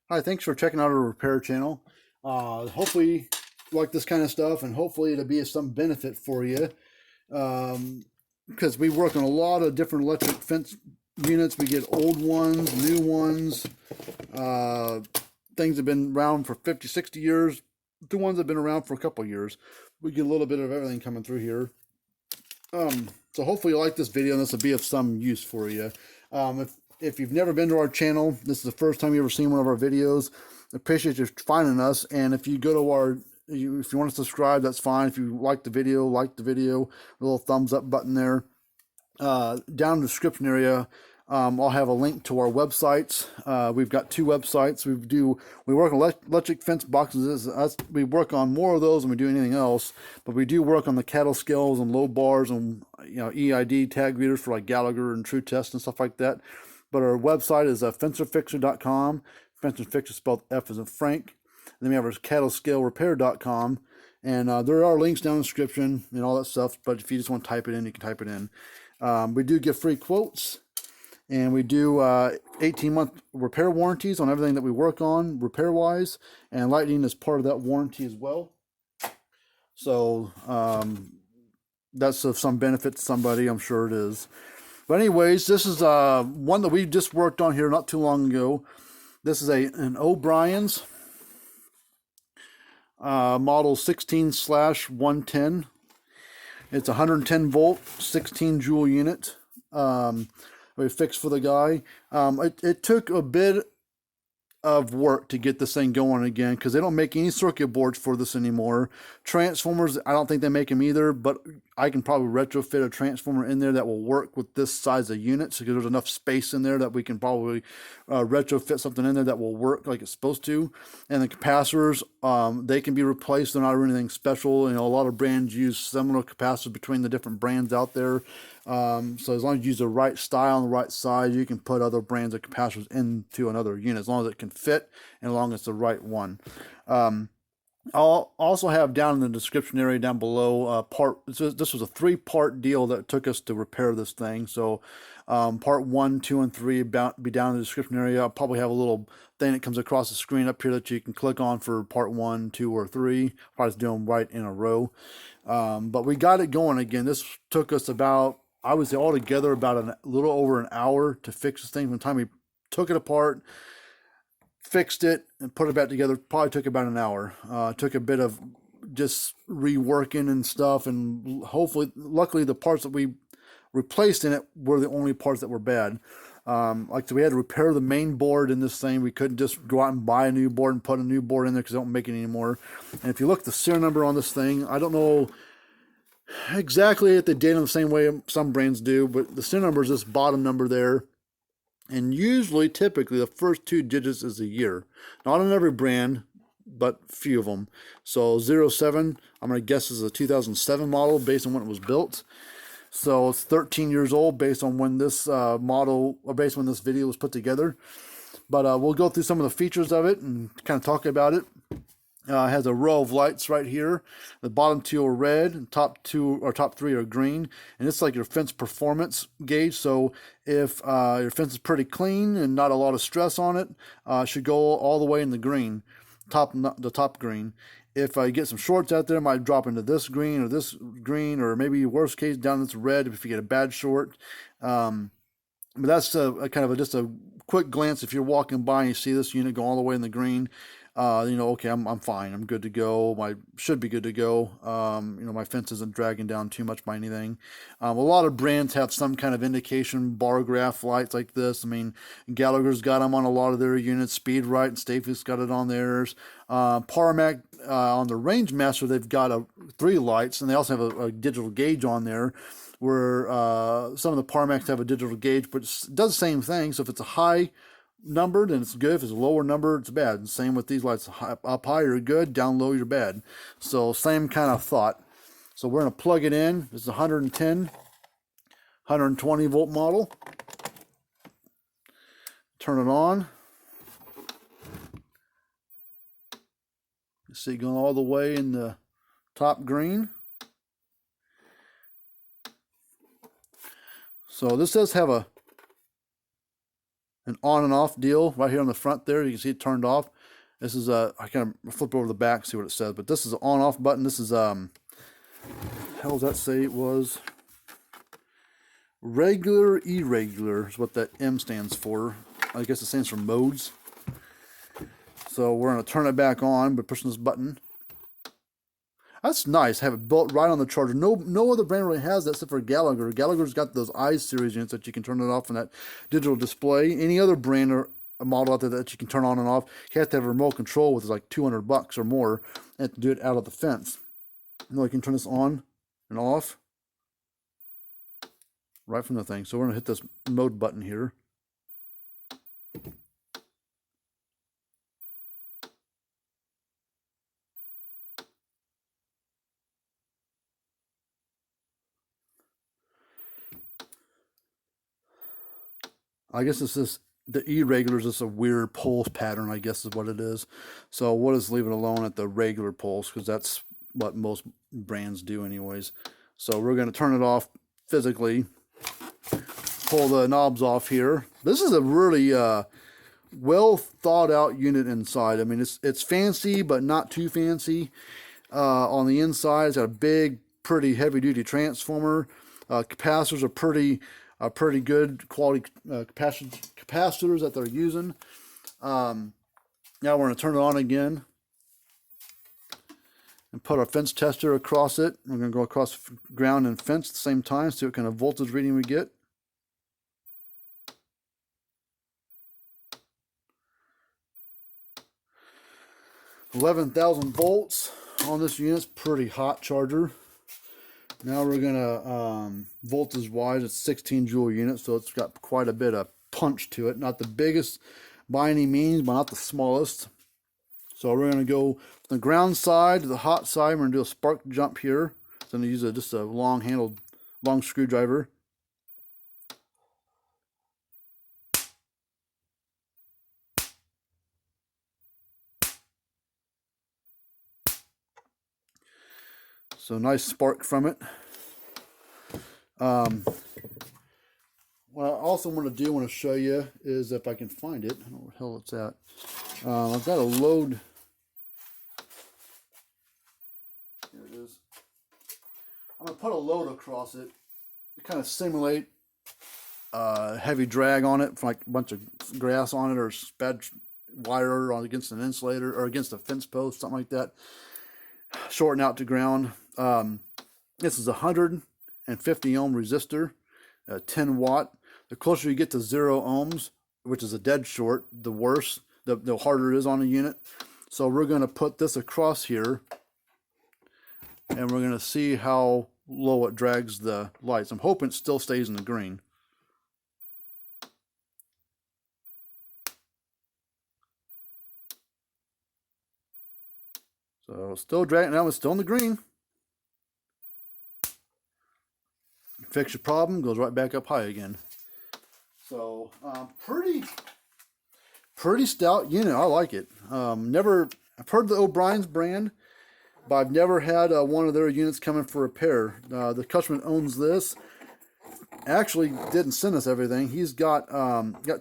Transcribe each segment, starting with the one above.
Hi, thanks for checking out our repair channel. Hopefully you like this kind of stuff, and hopefully it'll be of some benefit for you. Because we work on a lot of different electric fence units. We get old ones, new ones, uh, things that have been around for 50, 60 years, the ones that have been around for a couple of years. We get a little bit of everything coming through here. So hopefully you like this video and this will be of some use for you. If you've never been to our channel, this is the first time you've ever seen one of our videos, I appreciate you finding us. And if you go to if you want to subscribe, that's fine. If you like the video, a little thumbs up button there. Down in the description area, I'll have a link to our websites. We've got two websites. We work on electric fence boxes. We work on more of those than we do anything else. But we do work on the cattle scales and low bars and EID tag readers for like Gallagher and True Test and stuff like that. But our website is fencerfixer.com. Fencer Fixer spelled F as in Frank. And then we have our cattlescalerepair.com. And there are links down in the description and all that stuff. But if you just want to type it in, you can type it in. We do give free quotes, and we do 18-month repair warranties on everything that we work on repair-wise, and lightning is part of that warranty as well. So that's of some benefit to somebody, I'm sure it is. But anyways, this is one that we just worked on here not too long ago. This is an O'Brien's model 16/110. It's 110 volt, 16 joule unit. We fixed for the guy. It took a bit of work to get this thing going again, because they don't make any circuit boards for this anymore. Transformers, I don't think they make them either, but I can probably retrofit a transformer in there that will work with this size of units, because there's enough space in there that we can probably retrofit something in there that will work like it's supposed to. And the capacitors, they can be replaced. They're not anything special. A lot of brands use similar capacitors between the different brands out there. So as long as you use the right style and the right size, you can put other brands of capacitors into another unit, as long as it can fit and as long as it's the right one. I'll also have down in the description area down below this was a 3-part deal that took us to repair this thing. So part 1, 2, and 3 be down in the description area. I'll probably have a little thing that comes across the screen up here that you can click on for part 1, 2, or 3. Probably just do them right in a row. But we got it going again. This took us about, I would say altogether, about a little over an hour to fix this thing. From the time we took it apart, fixed it, and put it back together, probably took about an hour. Took a bit of just reworking and stuff, and luckily the parts that we replaced in it were the only parts that were bad. Like, so we had to repair the main board in this thing. We couldn't just go out and buy a new board and put a new board in there, because they don't make it anymore. And if you look at the serial number on this thing, I don't know exactly if they date them the same way some brands do, but the serial number is this bottom number there. And usually, typically, the first 2 digits is the year. Not on every brand, but few of them. So 07, I'm going to guess, is a 2007 model based on when it was built. So it's 13 years old based on when this based on when this video was put together. But we'll go through some of the features of it and kind of talk about it. It has a row of lights right here. The bottom 2 are red, and top 3 are green. And it's like your fence performance gauge. So if your fence is pretty clean and not a lot of stress on it, it should go all the way in the green, the top green. If I get some shorts out there, it might drop into this green, or maybe worst case down this red if you get a bad short. But that's just a quick glance. If you're walking by and you see this unit go all the way in the green, okay, I'm fine. I'm good to go. Should be good to go. My fence isn't dragging down too much by anything. A lot of brands have some kind of indication bar graph lights like this. I mean, Gallagher's got them on a lot of their units. Speedrite and Staples got it on theirs. Parmac, on the Range Master, they've got 3 lights, and they also have a digital gauge on there, where some of the Parmacs have a digital gauge, but it does the same thing. So if it's a high number, then it's good. If it's a lower number, it's bad. And same with these lights. Up high, you're good. Down low, you're bad. So same kind of thought. So we're going to plug it in. This is a 110, 120 volt model. Turn it on. You see, going all the way in the top green. So this does have a an on and off deal right here on the front there. You can see it turned off. This is I kind of flip over the back, see what it says, but this is an on off button. This is how does that say it was? Regular, irregular is what that M stands for. I guess it stands for modes. So we're going to turn it back on by pushing this button. That's nice. Have it built right on the charger. No other brand really has that except for Gallagher. Gallagher's got those I series units that you can turn it off on that digital display. Any other brand or a model out there that you can turn on and off, you have to have a remote control with like $200 or more, and to do it out of the fence. You know, you can turn this on and off right from the thing. So we're going to hit this mode button here. I guess this is the irregular is just a weird pulse pattern, I guess is what it is. So we'll just leave it alone at the regular pulse because that's what most brands do anyways. So we're going to turn it off physically, pull the knobs off here. This is a really well thought out unit inside. I mean, it's fancy, but not too fancy. On the inside, it's got a big, pretty heavy duty transformer. Capacitors are pretty good quality capacitors that they're using. Now we're going to turn it on again and put our fence tester across it. We're going to go across ground and fence at the same time, see what kind of voltage reading we get. $11,000 volts on this unit. It's pretty hot charger. Now we're gonna voltage wise, it's 16 joule unit, so it's got quite a bit of punch to it. Not the biggest by any means, but not the smallest. So we're gonna go from the ground side to the hot side. We're gonna do a spark jump here. So I'm gonna use just a long screwdriver. So nice spark from it. What I also want to show you is if I can find it. I don't know where the hell it's at. I've got a load. Here it is. I'm going to put a load across it to kind of simulate heavy drag on it, like a bunch of grass on it or bad wire on against an insulator or against a fence post, something like that. Shorten out to ground. This is a 150 ohm resistor, 10 watt. The closer you get to 0 ohms, which is a dead short, the worse, the harder it is on a unit. So we're going to put this across here, and we're going to see how low it drags the lights. I'm hoping it still stays in the green. So still dragging, now it's still in the green. Fix your problem, goes right back up high again. So pretty stout unit. I like it. I've heard the O'Brien's brand, but I've never had one of their units coming for repair. The customer that owns this actually didn't send us everything. He's got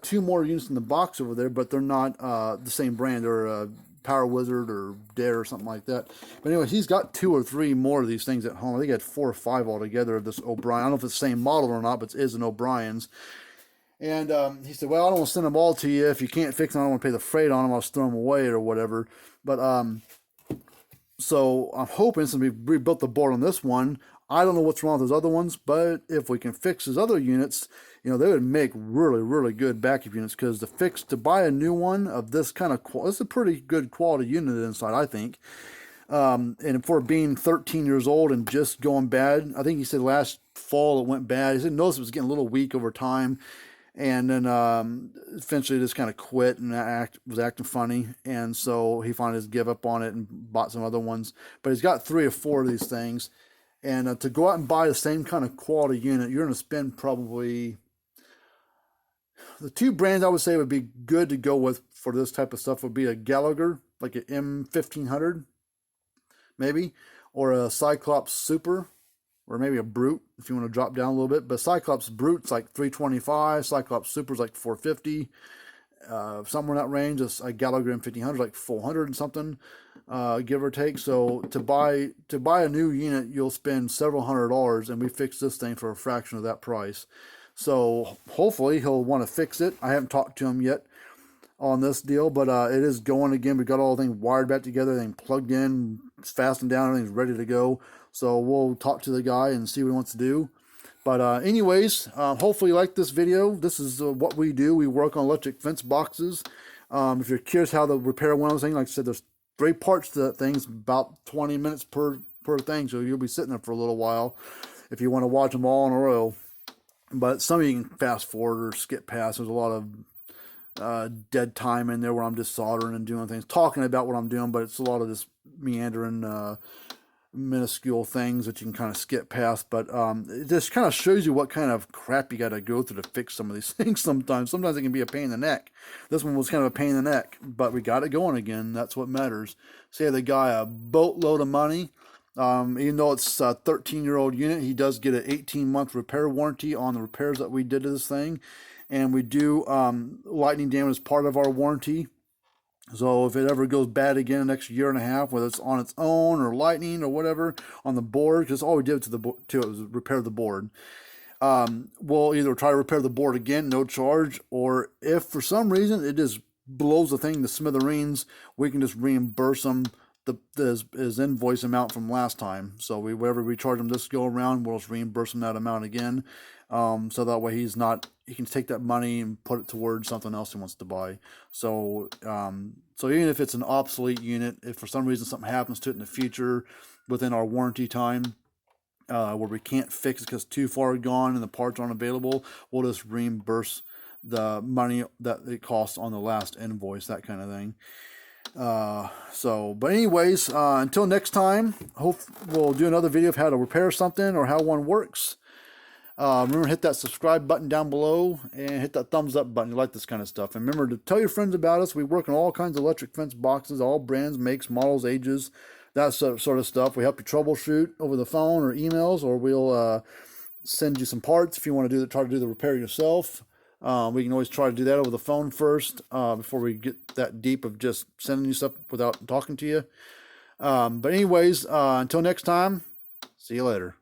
2 more units in the box over there, but they're not the same brand. They're Power Wizard or Dare or something like that. But anyway, he's got 2 or 3 more of these things at home. I think he had 4 or 5 altogether of this O'Brien. I don't know if it's the same model or not, but it is an O'Brien's. And he said, well, I don't want to send them all to you. If you can't fix them, I don't want to pay the freight on them. I'll just throw them away or whatever. But so I'm hoping, since we rebuilt the board on this one, I don't know what's wrong with those other ones, but if we can fix his other units, you know, they would make really, really good backup units, because to buy a new one of this kind of quality, it's a pretty good quality unit inside, I think. And for being 13 years old and just going bad, I think he said last fall it went bad. He said notice it was getting a little weak over time. And then eventually just kind of quit and was acting funny. And so he finally just gave up on it and bought some other ones. But he's got 3 or 4 of these things. And to go out and buy the same kind of quality unit, you're going to spend probably... The 2 brands I would say would be good to go with for this type of stuff would be a Gallagher, like an M1500, maybe, or a Cyclops Super, or maybe a Brute if you want to drop down a little bit. But Cyclops Brute's like $325, Cyclops Super's like $450. somewhere in that range. A Gallagher M1500 like 400 and something, give or take. So to buy a new unit, you'll spend several $100s, and we fixed this thing for a fraction of that price. So hopefully he'll want to fix it. I haven't talked to him yet on this deal, but it is going again. We got all the things wired back together, everything plugged in, it's fastened down, everything's ready to go. So we'll talk to the guy and see what he wants to do. But anyways, hopefully you like this video. This is what we do. We work on electric fence boxes. If you're curious how the repair went on this thing, like I said, there's 3 parts to that thing. It's about 20 minutes per thing, so you'll be sitting there for a little while if you want to watch them all in a row. But some of you can fast forward or skip past. There's a lot of dead time in there where I'm just soldering and doing things, talking about what I'm doing, but it's a lot of just meandering, minuscule things that you can kind of skip past. But it just kind of shows you what kind of crap you got to go through to fix some of these things sometimes. Sometimes it can be a pain in the neck. This one was kind of a pain in the neck, but we got it going again. That's what matters. Save the guy a boatload of money. Even though it's a 13-year-old unit, he does get an 18-month repair warranty on the repairs that we did to this thing. And we do lightning damage as part of our warranty. So if it ever goes bad again the next year and a half, whether it's on its own or lightning or whatever on the board, because all we did to it was repair the board. We'll either try to repair the board again, no charge, or if for some reason it just blows the thing to smithereens, we can just reimburse them his invoice amount from last time. So whatever we charge him this go around, we'll just reimburse him that amount again. So that way he can take that money and put it towards something else he wants to buy. So so even if it's an obsolete unit, if for some reason something happens to it in the future within our warranty time, where we can't fix it because it's too far gone and the parts aren't available, we'll just reimburse the money that it costs on the last invoice, that kind of thing. But anyways, until next time, hope we'll do another video of how to repair something or how one works. Remember to hit that subscribe button down below and hit that thumbs up button if you like this kind of stuff. And remember to tell your friends about us. We work on all kinds of electric fence boxes, all brands, makes, models, ages, that sort of stuff. We help you troubleshoot over the phone or emails, or we'll send you some parts if you want to try to do the repair yourself. We can always try to do that over the phone first before we get that deep of just sending you stuff without talking to you. But anyways, until next time, see you later.